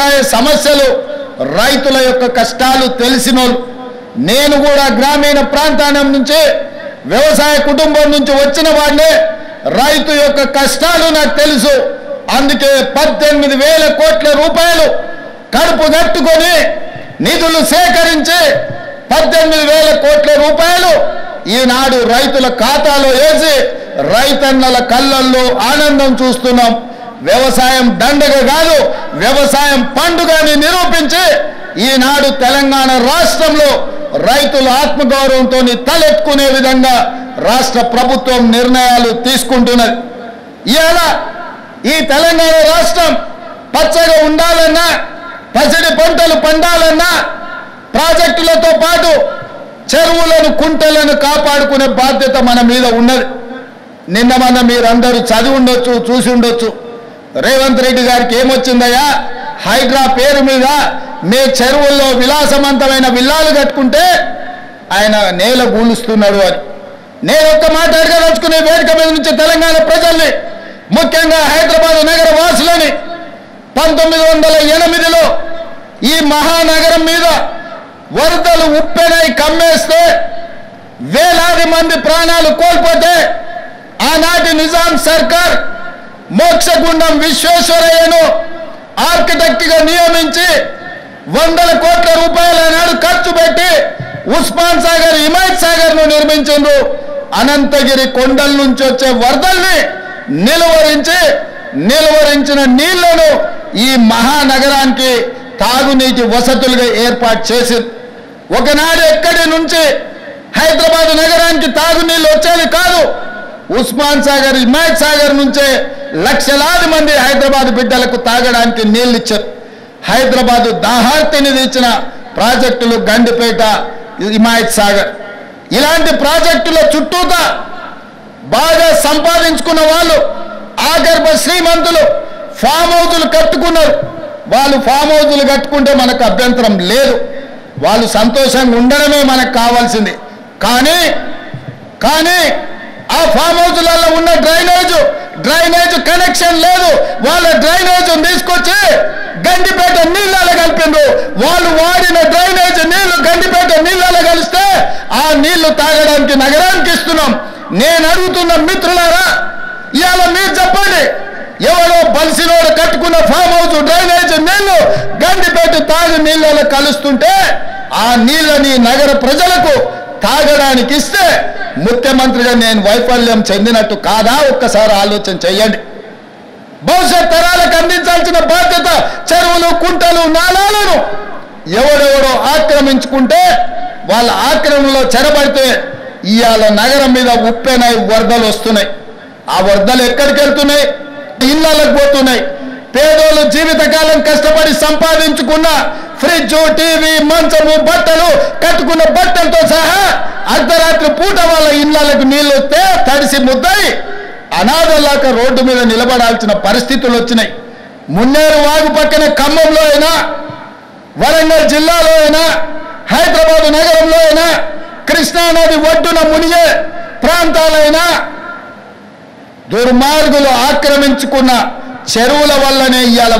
వ్యవసాయ సమస్యలు రైతుల యొక్క కష్టాలు తెలిసినోళ్ళు. నేను కూడా గ్రామీణ ప్రాంతాల నుంచి వ్యవసాయ కుటుంబం నుంచి వచ్చిన వాడినే. రైతు యొక్క కష్టాలు నాకు తెలుసు. అందుకే 18,000 కోట్ల రూపాయలు కడుపు కట్టుకొని నిధులు సేకరించి 18,000 కోట్ల రూపాయలు ఈనాడు రైతుల ఖాతాలో వేసి రైతన్నల కళ్ళల్లో ఆనందం చూస్తున్నాం. వ్యవసాయం దండగ కాదు, వ్యవసాయం పండుగని నిరూపించి ఈనాడు తెలంగాణ రాష్ట్రంలో రైతుల ఆత్మగౌరవంతో తలెత్తుకునే విధంగా రాష్ట్ర ప్రభుత్వం నిర్ణయాలు తీసుకుంటున్నది. ఇవాళ ఈ తెలంగాణ రాష్ట్రం పచ్చగా ఉండాలన్నా, పసిడి పంటలు పండాలన్నా ప్రాజెక్టులతో పాటు చెరువులను కుంటలను కాపాడుకునే బాధ్యత మన మీద ఉన్నది. నిన్న మన మీరందరూ చదివి ఉండొచ్చు, చూసి ఉండొచ్చు. రేవంత్ రెడ్డి గారికి ఏమొచ్చిందయ్యా, హైడ్రా పేరు మీద మీ చెరువుల్లో విలాసవంతమైన విల్లాలు కట్టుకుంటే ఆయన నేల గూలుస్తున్నాడు అని. నేను ఒక్క మాట అడగదలుచుకునే వేదిక మీద నుంచి తెలంగాణ ప్రజల్ని, ముఖ్యంగా హైదరాబాద్ నగర వాసులని, 1908లో ఈ మహానగరం మీద వరదలు ఉప్పెనై కమ్మేస్తే వేలాది మంది ప్రాణాలు కోల్పోతే ఆనాటి నిజాం సర్కార్ మోక్షగుండం విశ్వేశ్వరయ్యను ఆర్కిటెక్ట్గా నియమించి 100 కోట్ల రూపాయల నాడు ఖర్చు పెట్టి ఉస్మాన్ సాగర్, హిమాయత్ సాగర్ను నిర్మించిండ్రు. అనంతగిరి కొండల నుంచి వచ్చే వరదల్ని నిలువరించిన నీళ్లను ఈ మహానగరానికి తాగునీటి వసతులుగా ఏర్పాటు చేసింది. ఒకనాడు ఎక్కడి నుంచి హైదరాబాద్ నగరానికి తాగునీళ్ళు వచ్చేది కాదు. ఉస్మాన్ సాగర్, హిమాయత్ సాగర్ నుంచే లక్షలాది మంది హైదరాబాద్ బిడ్డలకు తాగడానికి నీళ్ళు ఇచ్చారు. హైదరాబాద్ దాహార్తిని తీర్చిన ప్రాజెక్టులు గండిపేట, హిమాయత్ సాగర్. ఇలాంటి ప్రాజెక్టుల చుట్టూతా బాగా సంపాదించుకున్న వాళ్ళు, ఆగర్భ శ్రీమంతులు ఫామ్ హౌజులు కట్టుకున్నారు. వాళ్ళు ఫామ్ హౌజులు కట్టుకుంటే మనకు అభ్యంతరం లేదు, వాళ్ళు సంతోషంగా ఉండడమే మనకు కావాల్సింది. కానీ ఆ ఫామ్ హౌజులలో ఉన్న డ్రైనేజ్ కనెక్షన్ లేదు. వాళ్ళ డ్రైనేజ్ తీసుకొచ్చి గండిపేట నీళ్ళలో కలిపిండ్రు. వాళ్ళు వాడిన డ్రైనేజ్ నీళ్లు గండిపేట నీళ్ళలో కలిస్తే ఆ నీళ్లు తాగడానికి నగరానికి ఇస్తున్నాం. నేను అడుగుతున్న మిత్రులారా, ఇవాళ మీరు చెప్పండి, ఎవరో బలిసినోడు కట్టుకున్న ఫామ్ హౌస్ డ్రైనేజ్ నీళ్లు గండిపేట తాగు నీళ్ళలో కలుస్తుంటే ఆ నీళ్ళని నగర ప్రజలకు తాగడానికి ఇస్తే ముఖ్యమంత్రిగా నేను వైఫల్యం చెందినట్టు కాదా? ఒక్కసారి ఆలోచన చెయ్యండి. భవిష్యత్ తరాలకు అందించాల్సిన బాధ్యత చెరువులు, కుంటలు, నాలాలను ఎవడెవడో ఆక్రమించుకుంటే వాళ్ళ ఆక్రమణలో చెరబడితే ఇవాళ నగరం మీద ఉప్పెనై వరదలు వస్తున్నాయి. ఆ వరదలు ఎక్కడికి వెళ్తున్నాయి? ఇళ్ళకు పోతున్నాయి. పేదోళ్ళు జీవితకాలం కష్టపడి సంపాదించుకున్న ఫ్రిడ్జ్, టీవీ, మంచము, బట్టలు, కట్టుకున్న బట్టలతో సహా అర్ధరాత్రి పూట వాళ్ళ ఇళ్ళకు నీళ్ళు వస్తే తడిసి ముద్దయి అనాథలాక రోడ్డు మీద నిలబడాల్సిన పరిస్థితులు వచ్చినాయి. మున్నేరు వాగు పక్కన ఖమ్మంలో అయినా, వరంగల్ జిల్లాలో అయినా, హైదరాబాద్ నగరంలో అయినా, కృష్ణానది ఒడ్డున మునిగే ప్రాంతాలైనా దుర్మార్గులు ఆక్రమించుకున్న చెరువుల వల్లనే ఇవాళ